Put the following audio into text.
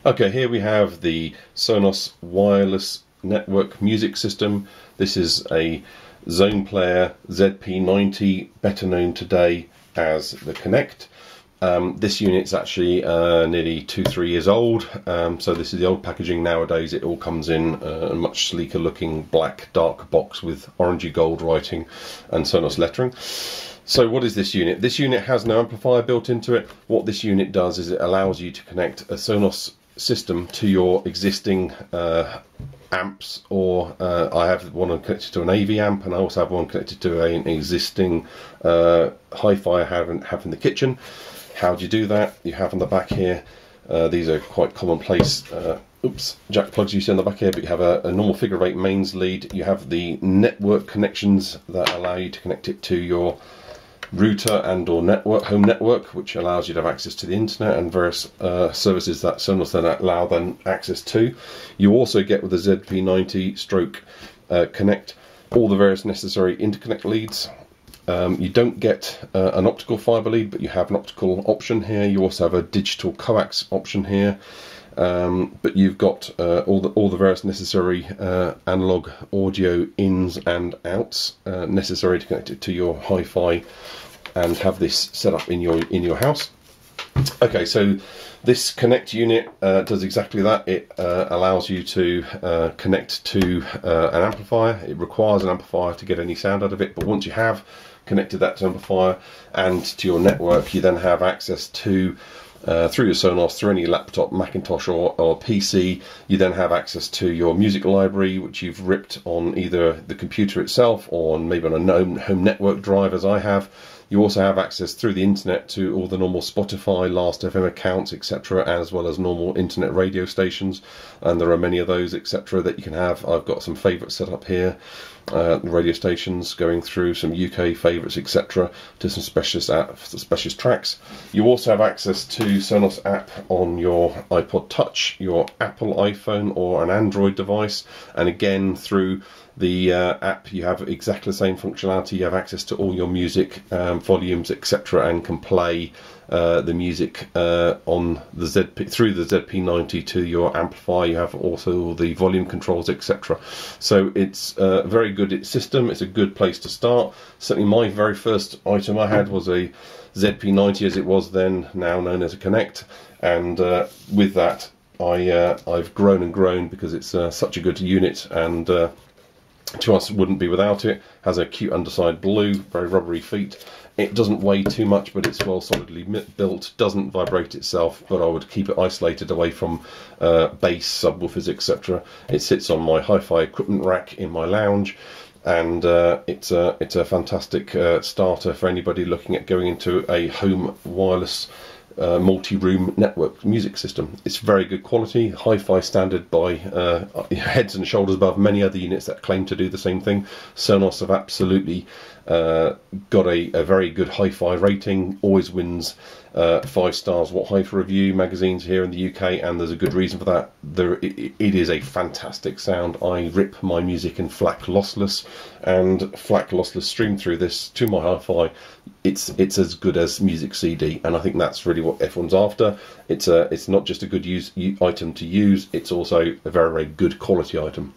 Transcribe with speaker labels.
Speaker 1: Okay, here we have the Sonos wireless network music system. This is a zone player ZP90, better known today as the Connect. This unit's actually nearly 2-3 years old, so this is the old packaging. Nowadays it all comes in a much sleeker looking black dark box with orangey gold writing and Sonos lettering. So what is this unit? This unit has no amplifier built into it. What this unit does is it allows you to connect a Sonos system to your existing amps, or I have one connected to an AV amp, and I also have one connected to an existing hi-fi I have in the kitchen. How do you do that? You have on the back here, these are quite commonplace jack plugs you see on the back here, but you have a normal figure 8 mains lead. You have the network connections that allow you to connect it to your router and or home network, which allows you to have access to the internet and various services that Sonos then allow access to. You also get with the ZP90 stroke Connect all the various necessary interconnect leads. You don't get an optical fiber lead, but you have an optical option here. You also have a digital coax option here, but you've got all the various necessary analog audio ins and outs necessary to connect it to your hi-fi and have this set up in your house. Okay, so this Connect unit does exactly that. It allows you to connect to an amplifier. It requires an amplifier to get any sound out of it, but once you have connected that to amplifier and to your network, you then have access to through your Sonos, through any laptop, Macintosh or PC, you then have access to your music library, which you've ripped on either the computer itself or maybe on a home network drive, as I have. You also have access through the internet to all the normal Spotify, LastFM accounts, etc., as well as normal internet radio stations, and there are many of those, etc., that you can have. I've got some favourites set up here, radio stations going through some UK favourites, etc., to some specialist tracks. You also have access to Sonos app on your iPod Touch, your Apple iPhone or an Android device, and again through the app you have exactly the same functionality. You have access to all your music volumes, etc., and can play the music on the through the ZP90 to your amplifier. You have also all the volume controls, etc. So it's a very good system. It's a good place to start. Certainly my very first item I had was a ZP90, as it was then, now known as a Connect, and with that I've grown and grown, because it's such a good unit, and to us wouldn't be without it. Has a cute underside blue, very rubbery feet. It doesn't weigh too much, but it's well solidly built, doesn't vibrate itself, but I would keep it isolated away from bass, subwoofers, etc. It sits on my hi-fi equipment rack in my lounge, and it's a fantastic starter for anybody looking at going into a home wireless multi-room network music system. It's very good quality, hi-fi standard by heads and shoulders above many other units that claim to do the same thing. Sonos have absolutely got a very good hi-fi rating, always wins 5 stars What Hi-Fi Review magazines here in the UK, and there's a good reason for that. It is a fantastic sound. I rip my music in FLAC lossless, and FLAC lossless stream through this to my hi-fi. It's as good as music CD, and I think that's really what everyone's after. It's not just a good item to use, it's also a very, very good quality item.